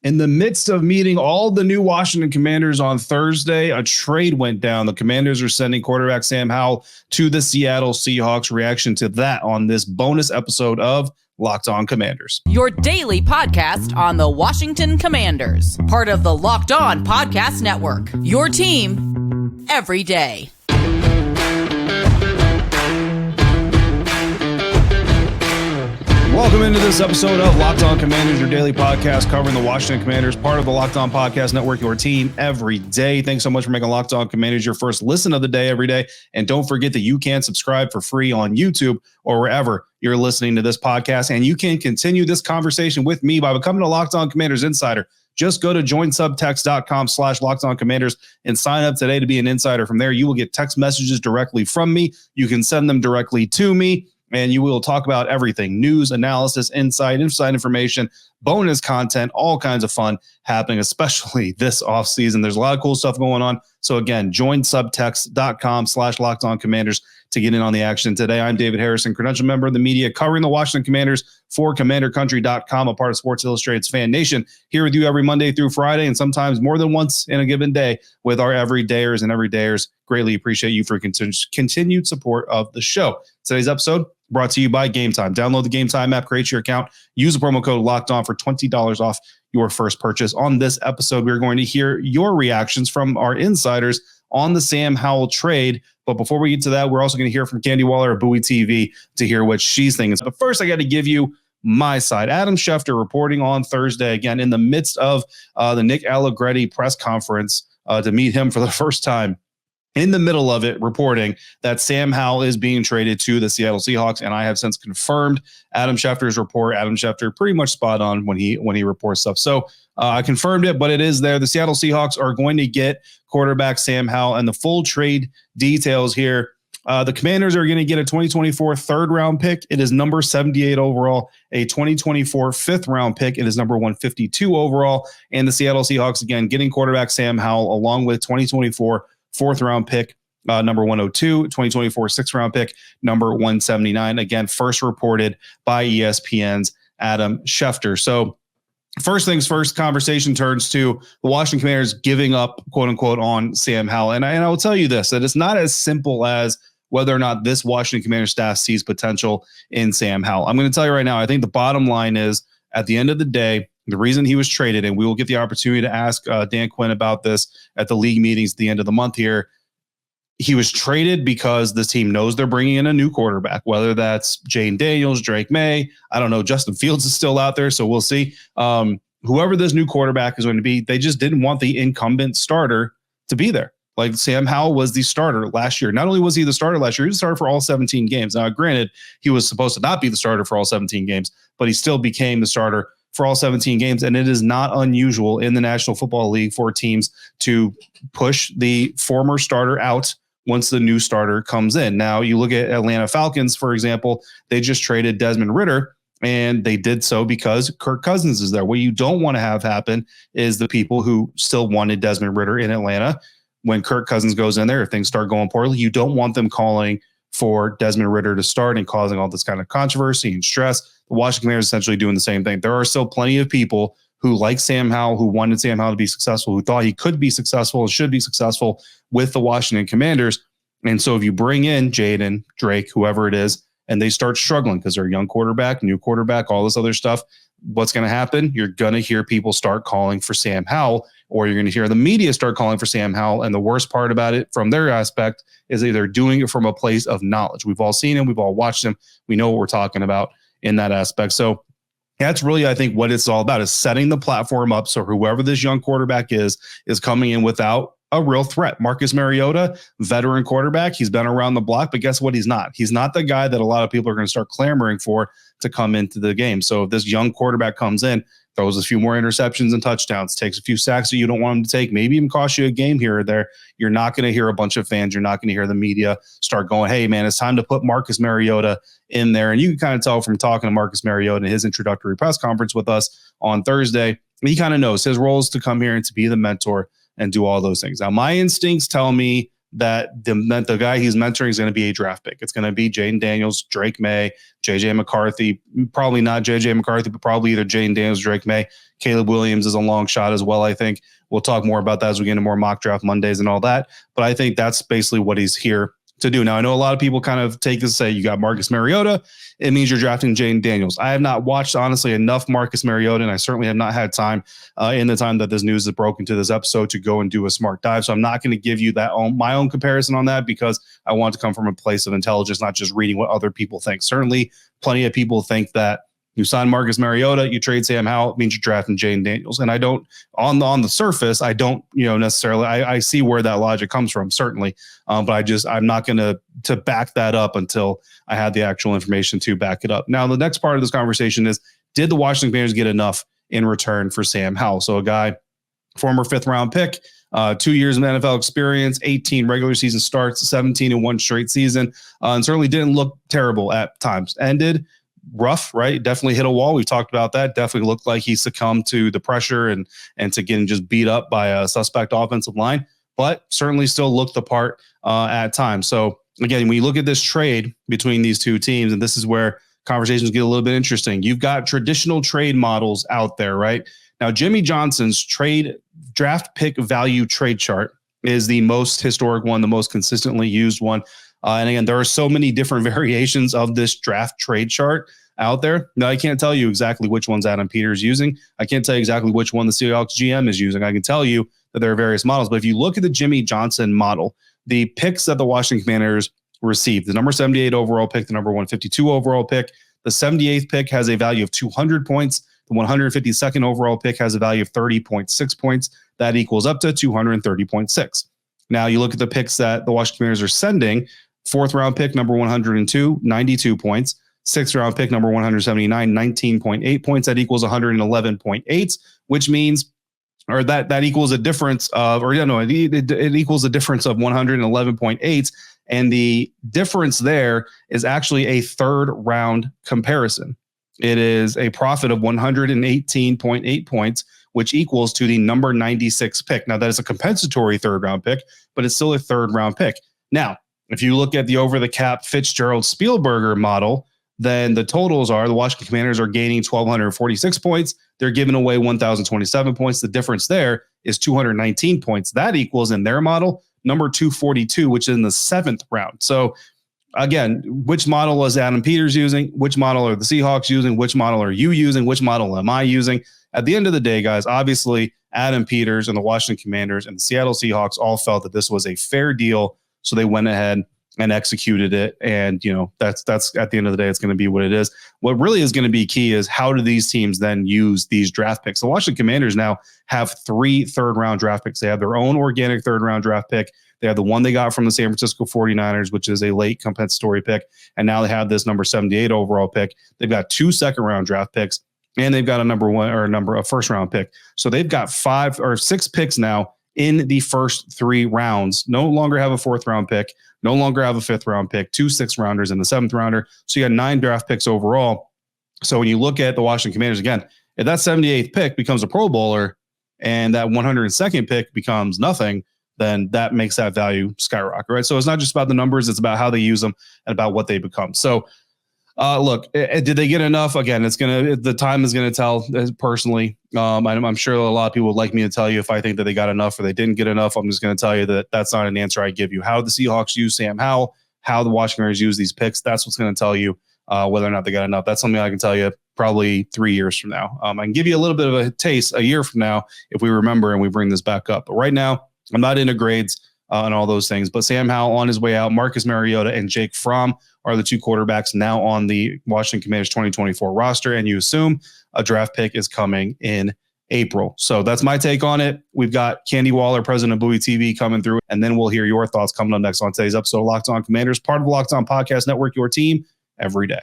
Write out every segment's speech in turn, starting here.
In the midst of meeting all the new Washington Commanders on Thursday, a trade went down. The Commanders are sending quarterback Sam Howell to the Seattle Seahawks. Reaction to that on this bonus episode of Locked On Commanders. Your daily podcast on the Washington Commanders. Part of the Locked On Podcast Network. Your team every day. Welcome into this episode of Locked On Commanders, your daily podcast covering the Washington Commanders, part of the Locked On Podcast Network, your team every day. Thanks so much for making Locked On Commanders your first listen of the day every day. And don't forget that you can subscribe for free on YouTube or wherever you're listening to this podcast. And you can continue this conversation with me by becoming a Locked On Commanders insider. Just go to joinsubtext.com/LockedOnCommanders and sign up today to be an insider. From there, you will get text messages directly from me. You can send them directly to me. And you will talk about everything: news, analysis, insight, inside information, bonus content, all kinds of fun happening, especially this offseason. There's a lot of cool stuff going on. So again, join subtext.com/LockedOnCommanders to get in on the action today. I'm David Harrison, credential member of the media covering the Washington Commanders for CommanderCountry.com, a part of Sports Illustrated's FanNation, here with you every Monday through Friday, and sometimes more than once in a given day with our everydayers and everydayers. Greatly appreciate you for continued support of the show. Today's episode brought to you by Game Time. Download the Game Time app, create your account, use the promo code Locked On for $20 off your first purchase. On this episode, we're going to hear your reactions from our insiders on the Sam Howell trade. But before we get to that, we're also going to hear from Candy Waller of Bowie TV to hear what she's thinking. But first, I got to give you my side. Adam Schefter reporting on Thursday, again, in the midst of the Nick Allegretti press conference to meet him for the first time. In the middle of it, reporting that Sam Howell is being traded to the Seattle Seahawks, and I have since confirmed Adam Schefter's report. Adam Schefter pretty much spot on when he reports stuff. So I confirmed it, but it is there. The Seattle Seahawks are going to get quarterback Sam Howell, and the full trade details here. The Commanders are going to get a 2024 third-round pick. It is number 78 overall. A 2024 fifth-round pick. It is number 152 overall. And the Seattle Seahawks, again, getting quarterback Sam Howell along with 2024 fourth-round pick, number 102, 2024 sixth-round pick, number 179. Again, first reported by ESPN's Adam Schefter. So first things first, conversation turns to the Washington Commanders giving up, quote-unquote, on Sam Howell. And I will tell you this, that it's not as simple as whether or not this Washington Commanders staff sees potential in Sam Howell. I'm going to tell you right now, I think the bottom line is, at the end of the day, the reason he was traded, and we will get the opportunity to ask Dan Quinn about this at the league meetings at the end of the month here. He was traded because this team knows they're bringing in a new quarterback, whether that's Jane Daniels, Drake May. I don't know. Justin Fields is still out there, so we'll see. Whoever this new quarterback is going to be, they just didn't want the incumbent starter to be there. Like Sam Howell was the starter last year. Not only was he the starter last year, he was the starter for all 17 games. Now, granted, he was supposed to not be the starter for all 17 games, but he still became the starter for all 17 games. And it is not unusual in the National Football League for teams to push the former starter out once the new starter comes in. Now, you look at Atlanta Falcons, for example, they just traded Desmond Ridder, and they did so because Kirk Cousins is there. What you don't want to have happen is the people who still wanted Desmond Ridder in Atlanta, when Kirk Cousins goes in there, if things start going poorly, you don't want them calling for Desmond Ridder to start and causing all this kind of controversy and stress. The Washington Commanders essentially doing the same thing. There are still plenty of people who like Sam Howell, who wanted Sam Howell to be successful, who thought he could be successful and should be successful with the Washington Commanders. And so if you bring in Jaden, Drake, whoever it is, and they start struggling because they're a young quarterback, new quarterback, all this other stuff, what's going to happen? You're going to hear people start calling for Sam Howell, or you're going to hear the media start calling for Sam Howell. And the worst part about it from their aspect is that they're doing it from a place of knowledge. We've all seen him. We've all watched him. We know what we're talking about in that aspect. So that's really, I think, what it's all about, is setting the platform up so whoever this young quarterback is coming in without a real threat. Marcus Mariota, veteran quarterback, he's been around the block, but guess what? He's not. He's not the guy that a lot of people are going to start clamoring for to come into the game. So if this young quarterback comes in, throws a few more interceptions and touchdowns, takes a few sacks that you don't want him to take, maybe even cost you a game here or there, you're not going to hear a bunch of fans, you're not going to hear the media start going, hey, man, it's time to put Marcus Mariota in there. And you can kind of tell from talking to Marcus Mariota in his introductory press conference with us on Thursday, he kind of knows his role is to come here and to be the mentor and do all those things. Now, my instincts tell me that the guy he's mentoring is going to be a draft pick. It's going to be Jaden Daniels, Drake May, JJ McCarthy, probably not JJ McCarthy, but probably either Jaden Daniels, Drake May. Caleb Williams is a long shot as well, I think. We'll talk more about that as we get into more mock draft Mondays and all that. But I think that's basically what he's here to do. Now, I know a lot of people kind of take this and say, you got Marcus Mariota, it means you're drafting Jaden Daniels. I have not watched, honestly, enough Marcus Mariota, and I certainly have not had time in the time that this news is broken to this episode to go and do a smart dive. So I'm not going to give you my own comparison on that, because I want to come from a place of intelligence, not just reading what other people think. Certainly, plenty of people think that you sign Marcus Mariota, you trade Sam Howell, it means you're drafting Jaden Daniels. And I don't, on the surface, I don't, necessarily, I see where that logic comes from, certainly. But I'm not going to back that up until I had the actual information to back it up. Now, the next part of this conversation is, did the Washington Commanders get enough in return for Sam Howell? So a guy, former 5th round pick, 2 years of NFL experience, 18 regular season starts, 17 in one straight season, and certainly didn't look terrible at times. Ended rough, right? Definitely hit a wall. We've talked about that. Definitely looked like he succumbed to the pressure and to getting just beat up by a suspect offensive line, but certainly still looked the part at times. So again, when you look at this trade between these two teams, and this is where conversations get a little bit interesting. You've got traditional trade models out there, right? Now, Jimmy Johnson's draft pick value trade chart is the most historic one, the most consistently used one. And again, there are so many different variations of this draft trade chart out there. Now, I can't tell you exactly which one's Adam Peters using. I can't tell you exactly which one the Seahawks GM is using. I can tell you that there are various models. But if you look at the Jimmy Johnson model, the picks that the Washington Commanders received, the number 78 overall pick, the number 152 overall pick, the 78th pick has a value of 200 points. The 152nd overall pick has a value of 30.6 points. That equals up to 230.6. Now, you look at the picks that the Washington Commanders are sending. 4th round pick, number 102, 92 points. 6th round pick, number 179, 19.8 points. That equals 111.8, which means, or that equals a difference of, it equals a difference of 111.8. And the difference there is actually a 3rd round comparison. It is a profit of 118.8 points, which equals to the number 96 pick. Now, that is a compensatory 3rd round pick, but it's still a 3rd round pick. Now, if you look at the over-the-cap Fitzgerald-Spielberger model, then the totals are the Washington Commanders are gaining 1,246 points. They're giving away 1,027 points. The difference there is 219 points. That equals, in their model, number 242, which is in the 7th round. So, again, which model is Adam Peters using? Which model are the Seahawks using? Which model are you using? Which model am I using? At the end of the day, guys, obviously, Adam Peters and the Washington Commanders and the Seattle Seahawks all felt that this was a fair deal. So they went ahead and executed it. And, that's at the end of the day, it's going to be what it is. What really is going to be key is, how do these teams then use these draft picks? The Washington Commanders now have 3 third-round draft picks. They have their own organic 3rd-round draft pick. They have the one they got from the San Francisco 49ers, which is a late compensatory pick. And now they have this number 78 overall pick. They've got 2 second-round draft picks, and they've got a 1st-round pick. So they've got 5 or 6 picks now in the first 3 rounds. No longer have a 4th round pick, no longer have a 5th round pick, 2 6th rounders and the 7th rounder. So you got 9 draft picks overall. So when you look at the Washington Commanders, again, if that 78th pick becomes a Pro Bowler and that 102nd pick becomes nothing, then that makes that value skyrocket, right? So it's not just about the numbers, it's about how they use them and about what they become. So look, did they get enough? Again, the time is going to tell. Personally, I'm sure a lot of people would like me to tell you if I think that they got enough or they didn't get enough. I'm just going to tell you that that's not an answer I give you. How the Seahawks use Sam Howell, how the Washington Commanders use these picks, that's what's going to tell you whether or not they got enough. That's something I can tell you probably 3 years from now. I can give you a little bit of a taste a year from now if we remember and we bring this back up. But right now, I'm not into grades and all those things. But Sam Howell on his way out, Marcus Mariota and Jake Fromm are the 2 quarterbacks now on the Washington Commanders 2024 roster. And you assume a draft pick is coming in April. So that's my take on it. We've got Candy Waller, president of Bowie TV, coming through, and then we'll hear your thoughts coming up next on today's episode of Locked On Commanders, part of the Locked On Podcast Network, your team every day.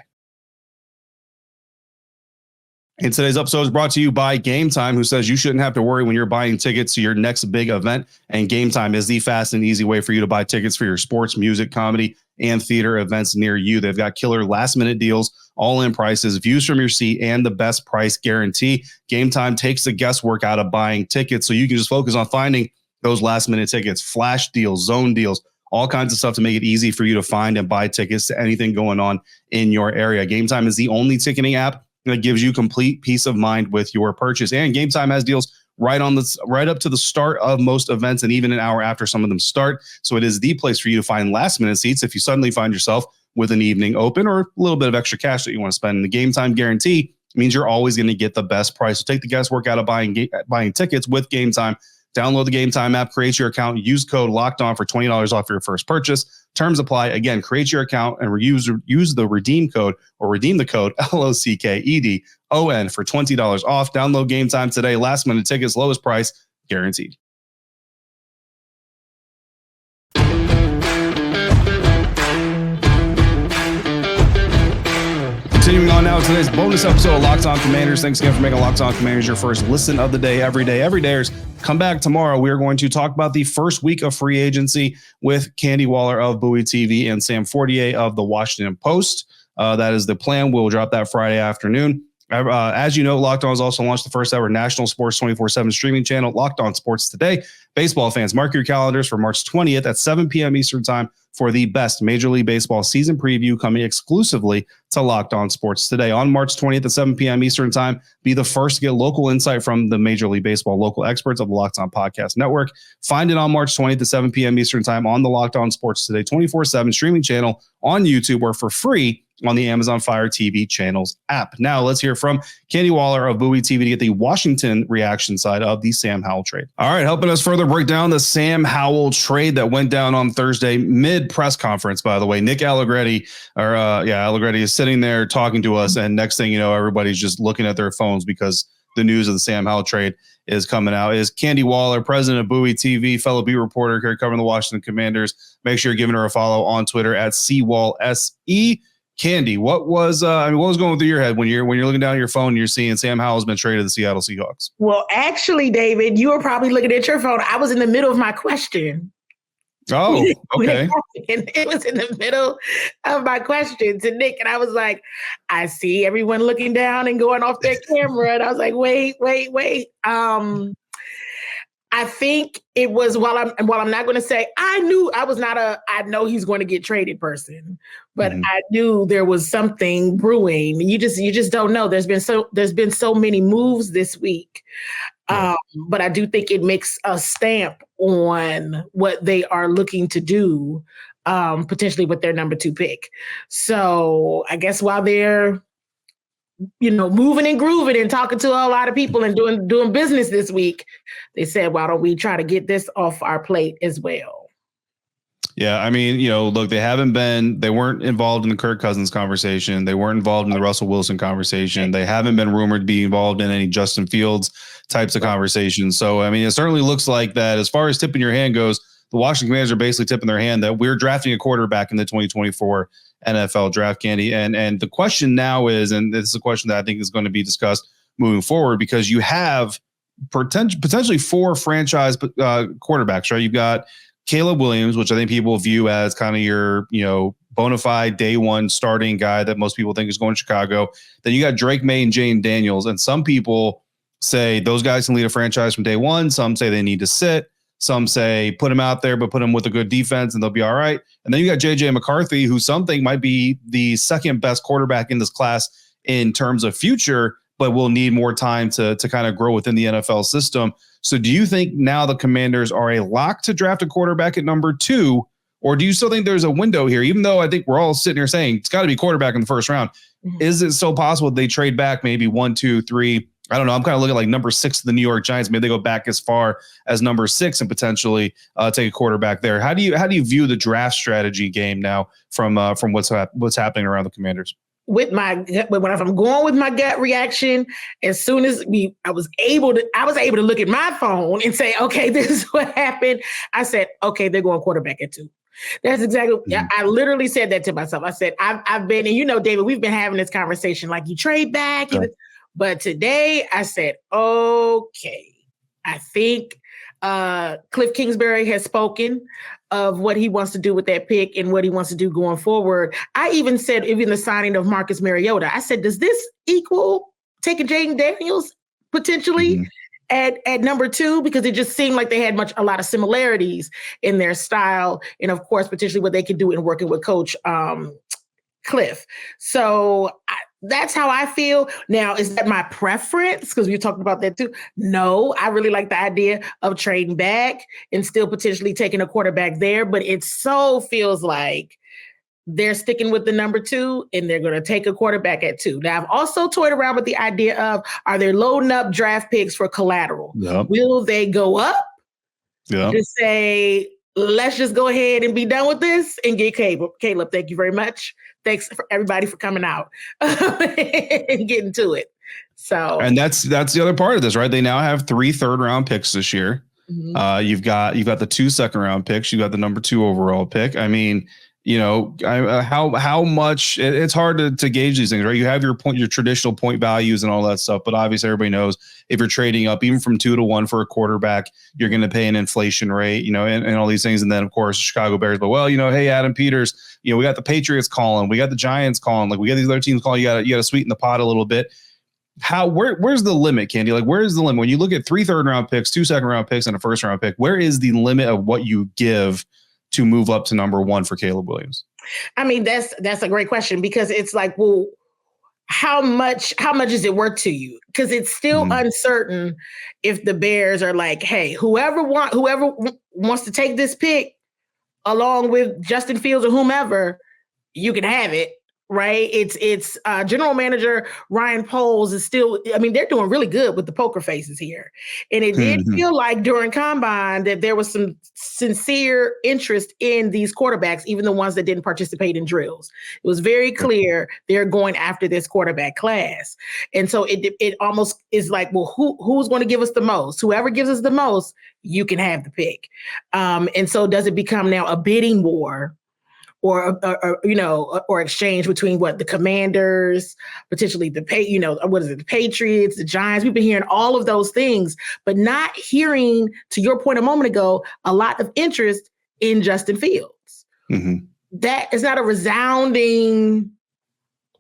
And today's episode is brought to you by Game Time, who says you shouldn't have to worry when you're buying tickets to your next big event. And Game Time is the fast and easy way for you to buy tickets for your sports, music, comedy, and theater events near you. They've got killer last-minute deals, all-in prices, views from your seat, and the best price guarantee. Game Time takes the guesswork out of buying tickets, so you can just focus on finding those last-minute tickets, flash deals, zone deals, all kinds of stuff to make it easy for you to find and buy tickets to anything going on in your area. Game Time is the only ticketing app that gives you complete peace of mind with your purchase. And Game Time has deals right up to the start of most events and even an hour after some of them start. So it is the place for you to find last minute seats if you suddenly find yourself with an evening open or a little bit of extra cash that you want to spend. And the Game Time guarantee means you're always going to get the best price. So take the guesswork out of buying tickets with Game Time. Download the Game Time app, create your account, use code LOCKEDON for $20 off your first purchase. Terms apply. Again, create your account and use the redeem the code LOCKEDON for $20 off. Download Game Time today. Last minute tickets, lowest price guaranteed. Continuing on now, today's bonus episode of Locked On Commanders. Thanks again for making Locked On Commanders your first listen of the day, every day. Everydayers, come back tomorrow. We are going to talk about the first week of free agency with Candy Waller of Bowie TV and Sam Fortier of the Washington Post. That is the plan. We'll drop that Friday afternoon. As you know, Locked On has also launched the first ever national sports 24/7 streaming channel, Locked On Sports Today. Baseball fans, mark your calendars for March 20th at 7 p.m. Eastern Time for the best Major League Baseball season preview coming exclusively to Locked On Sports Today. On March 20th at 7 p.m. Eastern Time, be the first to get local insight from the Major League Baseball local experts of the Locked On Podcast Network. Find it on March 20th at 7 p.m. Eastern Time on the Locked On Sports Today 24/7 streaming channel on YouTube or for free on the Amazon Fire TV channels app. Now let's hear from Candy Waller of Bowie TV to get the Washington reaction side of the Sam Howell trade. All right, helping us further break down the Sam Howell trade that went down on Thursday mid press conference, by the way. Nick Allegretti is sitting there talking to us, and next thing you know, everybody's just looking at their phones because the news of the Sam Howell trade is coming out. Is Candy Waller, president of Bowie TV, fellow beat reporter here covering the Washington Commanders. Make sure you're giving her a follow on Twitter at CWallSE. Candy, what was going through your head when you're looking down at your phone and you're seeing Sam Howell's been traded to the Seattle Seahawks? Well, actually, David, you were probably looking at your phone. I was in the middle of my question. Oh, okay. It was in the middle of my question to Nick, and I was like, I see everyone looking down and going off their camera, and I was like, wait. I think it was while I'm not going to say I know he's going to get traded person, but I knew there was something brewing. You just don't know. There's been so many moves this week. But I do think it makes a stamp on what they are looking to do, potentially with their number 2 pick. So I guess while they're moving and grooving and talking to a lot of people and doing business this week, they said, why don't we try to get this off our plate as well? Yeah, I mean, look, they weren't involved in the Kirk Cousins conversation. They weren't involved in the Russell Wilson conversation. They haven't been rumored to be involved in any Justin Fields types of conversations. So, I mean, it certainly looks like that as far as tipping your hand goes, the Washington Commanders are basically tipping their hand that we're drafting a quarterback in the 2024 NFL draft, Candy. And the question now is, and this is a question that I think is going to be discussed moving forward, because you have potentially 4 franchise quarterbacks, right? You've got Caleb Williams, which I think people view as kind of your, bona fide day one starting guy that most people think is going to Chicago. Then you got Drake May and Jane Daniels. And some people say those guys can lead a franchise from day one. Some say they need to sit. Some say put him out there, but put him with a good defense and they'll be all right. And then you got J.J. McCarthy, who some think might be the second best quarterback in this class in terms of future, but will need more time to kind of grow within the NFL system. So do you think now the Commanders are a lock to draft a quarterback at number 2, or do you still think there's a window here, even though I think we're all sitting here saying it's got to be quarterback in the first round? Is it so possible they trade back maybe 1, 2, 3? I don't know. I'm kind of looking at like number 6 of the New York Giants. Maybe they go back as far as number 6 and potentially take a quarterback there. How do you view the draft strategy game now from what's happening around the Commanders? If I'm going with my gut reaction, as soon as I was able to look at my phone and say, okay, this is what happened. I said, okay, they're going quarterback at 2. That's exactly. I literally said that to myself. I said, I've been, and David, we've been having this conversation like you trade back. But today I said, okay, I think Cliff Kingsbury has spoken of what he wants to do with that pick and what he wants to do going forward. I even said, the signing of Marcus Mariota, I said, does this equal taking Jaden Daniels potentially at number 2 because it just seemed like they had a lot of similarities in their style, and of course, potentially what they could do in working with Coach Cliff. So that's how I feel. Now, is that my preference? Because we talked about that too. No, I really like the idea of trading back and still potentially taking a quarterback there, but it so feels like they're sticking with the number 2 and they're going to take a quarterback at 2. Now, I've also toyed around with the idea of, are they loading up draft picks for collateral? Yep. Will they go up to say, let's just go ahead and be done with this and get Caleb? Caleb, thank you very much. Thanks for everybody for coming out and getting to it. So, and that's the other part of this, right? They now have 3 third-round picks this year. Mm-hmm. You've got the 2 second-round picks. You've got the number 2 overall pick. I mean, how much it's hard to gauge these things, right? You have your traditional point values and all that stuff, but obviously everybody knows if you're trading up even from 2 to 1 for a quarterback, you're going to pay an inflation rate, and all these things. And then of course, the Chicago Bears, but hey, Adam Peters, we got the Patriots calling, we got the Giants calling, like we got these other teams calling. You got to sweeten the pot a little bit. Where's the limit, Candy? Like, where's the limit when you look at 3 third-round picks, 2 second-round picks, and a first-round pick? Where is the limit of what you give to move up to number 1 for Caleb Williams? I mean, that's a great question, because it's like, well, how much is it worth to you? Because it's still uncertain if the Bears are like, hey, whoever wants to take this pick along with Justin Fields or whomever, you can have it. Right. It's general manager Ryan Poles is still, I mean, they're doing really good with the poker faces here. And it did feel like during Combine that there was some sincere interest in these quarterbacks, even the ones that didn't participate in drills. It was very clear they're going after this quarterback class. And so it almost is like, well, who's going to give us the most? Whoever gives us the most, you can have the pick. And so does it become now a bidding war? Or exchange between the Commanders, potentially the Patriots, the Giants. We've been hearing all of those things, but not hearing, to your point a moment ago, a lot of interest in Justin Fields. Mm-hmm. That is not a resounding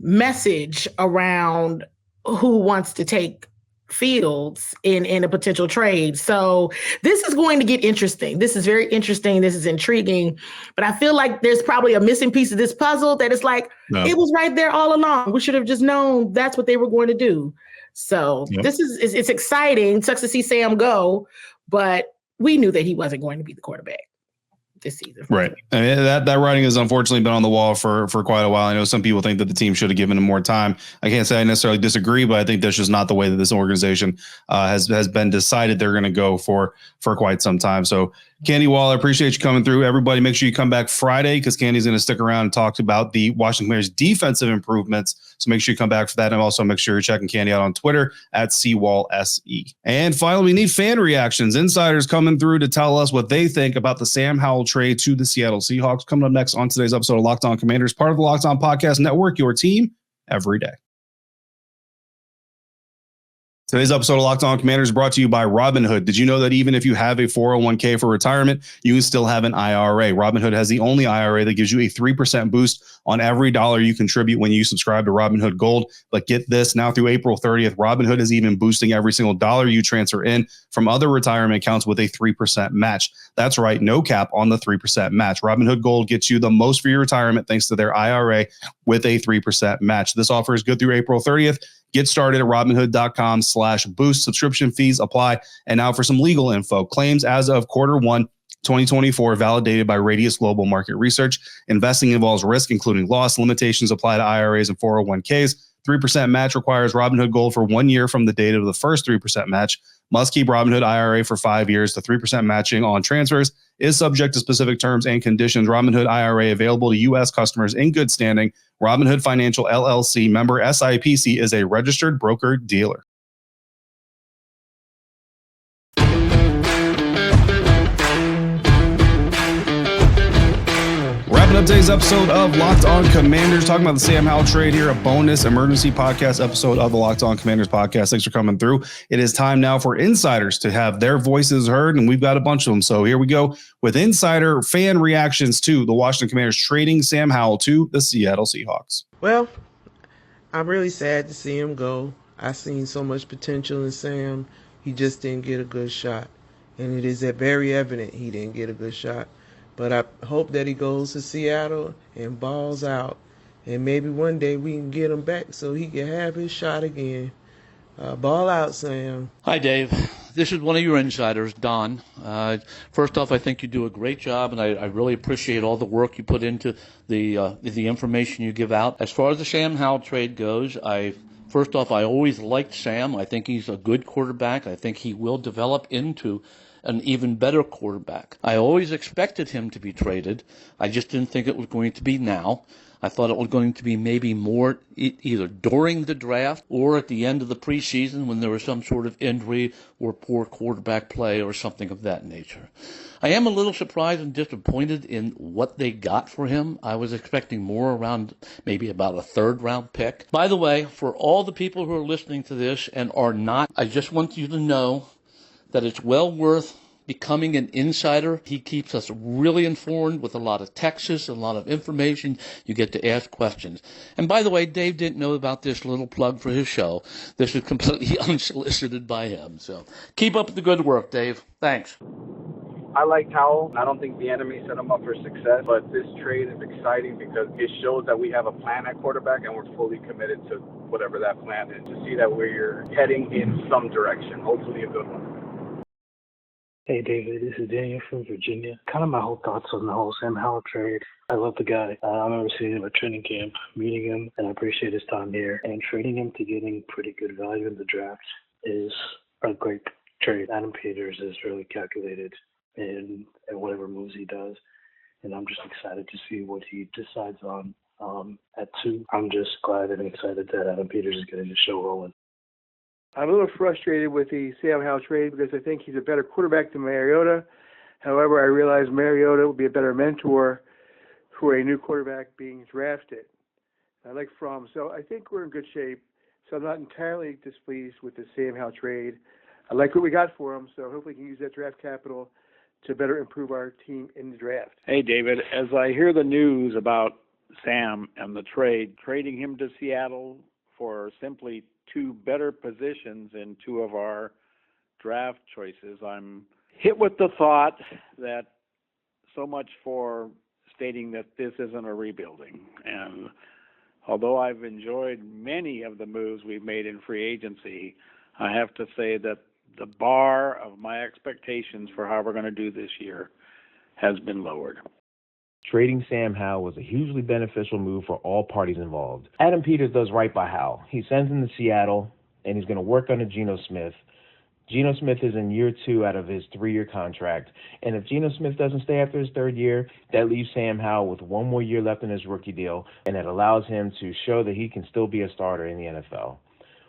message around who wants to take Fields in a potential trade. So this is going to get interesting. This is very interesting. This is intriguing, but I feel like there's probably a missing piece of this puzzle that is like, it was right there all along. We should have just known that's what they were going to do. So this is it's exciting. It sucks to see Sam go, but we knew that he wasn't going to be the quarterback this season. Right. I mean, that writing has unfortunately been on the wall for quite a while. I know some people think that the team should have given him more time. I can't say I necessarily disagree, but I think that's just not the way that this organization has been decided they're going to go for quite some time. So Candy Waller, appreciate you coming through. Everybody, make sure you come back Friday because Candy's going to stick around and talk about the Washington Commanders defensive improvements. So make sure you come back for that. And also make sure you're checking Candy out on Twitter at CWallSE. And finally, we need fan reactions. Insiders coming through to tell us what they think about the Sam Howell trade to the Seattle Seahawks. Coming up next on today's episode of Locked On Commanders, part of the Locked On Podcast Network, your team every day. Today's episode of Locked On Commanders is brought to you by Robinhood. Did you know that even if you have a 401k for retirement, you can still have an IRA? Robinhood has the only IRA that gives you a 3% boost on every dollar you contribute when you subscribe to Robinhood Gold. But get this, now through April 30th, Robinhood is even boosting every single dollar you transfer in from other retirement accounts with a 3% match. That's right, no cap on the 3% match. Robinhood Gold gets you the most for your retirement thanks to their IRA with a 3% match. This offer is good through April 30th. Get started at Robinhood.com/boost. Subscription fees apply. And now for some legal info. Claims as of Q1 2024 validated by Radius Global Market Research. Investing involves risk, including loss. Limitations apply to IRAs and 401ks. 3% match requires Robinhood Gold for 1 year from the date of the first 3% match. Must keep Robinhood IRA for 5 years. The 3% matching on transfers is subject to specific terms and conditions. Robinhood IRA available to U.S. customers in good standing. Robinhood Financial LLC, member SIPC, is a registered broker-dealer. Wrapping up today's episode of Locked On Commanders, talking about the Sam Howell trade here, a bonus emergency podcast episode of the Locked On Commanders podcast. Thanks for coming through. It is time now for insiders to have their voices heard, and we've got a bunch of them. So here we go with insider fan reactions to the Washington Commanders trading Sam Howell to the Seattle Seahawks. Well, I'm really sad to see him go. I've seen so much potential in Sam He just didn't get a good shot. And it is very evident he didn't get a good shot. But I hope that he goes to Seattle and balls out. And maybe one day we can get him back so he can have his shot again. Ball out, Sam. Hi, Dave. This is one of your insiders, Don. First off, I think you do a great job, and I really appreciate all the work you put into the information you give out. As far as the Sam Howell trade goes, first off, I always liked Sam. I think he's a good quarterback. I think he will develop into an even better quarterback. I always expected him to be traded. I just didn't think it was going to be now. I thought it was going to be maybe more either during the draft or at the end of the preseason when there was some sort of injury or poor quarterback play or something of that nature. I am a little surprised and disappointed in what they got for him. I was expecting more, around maybe about a third-round pick. By the way, for all the people who are listening to this and are not, I just want you to know that it's well worth becoming an insider. He keeps us really informed with a lot of texts, a lot of information. You get to ask questions. And by the way, Dave didn't know about this little plug for his show. This is completely unsolicited by him. So keep up the good work, Dave. Thanks. I liked Howell. I don't think the enemy set him up for success, but this trade is exciting because it shows that we have a plan at quarterback and we're fully committed to whatever that plan is, to see that we're heading in some direction, hopefully a good one. Hey David, this is Daniel from Virginia. Kind of my whole thoughts on the whole Sam Howell trade. I love the guy. I remember seeing him at training camp, meeting him, and I appreciate his time here. And trading him to getting pretty good value in the draft is a great trade. Adam Peters is really calculated in whatever moves he does, and I'm just excited to see what he decides on at 2. I'm just glad and excited that Adam Peters is getting the show rolling. I'm a little frustrated with the Sam Howell trade because I think he's a better quarterback than Mariota. However, I realize Mariota will be a better mentor for a new quarterback being drafted. I like Fromm, so I think we're in good shape. So I'm not entirely displeased with the Sam Howell trade. I like what we got for him, so hopefully we can use that draft capital to better improve our team in the draft. Hey, David, as I hear the news about Sam and the trading him to Seattle for simply 2 better positions in 2 of our draft choices, I'm hit with the thought that so much for stating that this isn't a rebuilding. And although I've enjoyed many of the moves we've made in free agency, I have to say that the bar of my expectations for how we're going to do this year has been lowered. Trading Sam Howell was a hugely beneficial move for all parties involved. Adam Peters does right by Howell. He sends him to Seattle, and he's going to work under Geno Smith. Geno Smith is in year 2 out of his 3-year contract, and if Geno Smith doesn't stay after his 3rd year, that leaves Sam Howell with 1 more year left in his rookie deal, and it allows him to show that he can still be a starter in the NFL.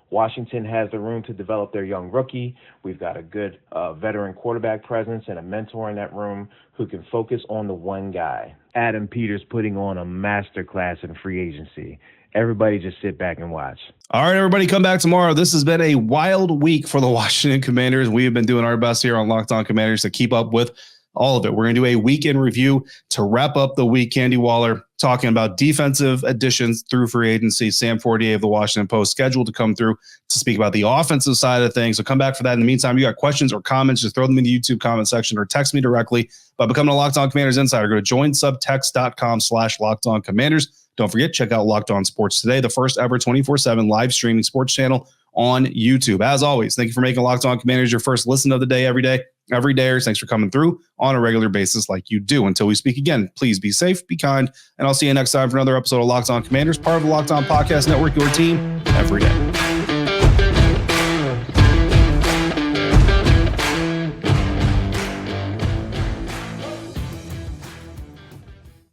Washington has the room to develop their young rookie. We've got a good veteran quarterback presence and a mentor in that room who can focus on the one guy. Adam Peters putting on a masterclass in free agency. Everybody just sit back and watch. All right, everybody, come back tomorrow. This has been a wild week for the Washington Commanders. We have been doing our best here on Locked On Commanders to keep up with all of it. We're going to do a week in review to wrap up the week. Candy Waller talking about defensive additions through free agency. Sam Fortier of the Washington Post scheduled to come through to speak about the offensive side of things. So come back for that. In the meantime, you got questions or comments, just throw them in the YouTube comment section or text me directly by becoming a Locked On Commanders Insider. Go to joinsubtext.com/LockedOnCommanders. Don't forget, check out Locked On Sports Today, the first ever 24/7 live streaming sports channel on YouTube. As always, thank you for making Locked On Commanders your first listen of the day every day. Every dayers, thanks for coming through on a regular basis like you do. Until we speak again, please be safe, be kind, and I'll see you next time for another episode of Locked On Commanders, part of the Locked On Podcast Network, your team every day.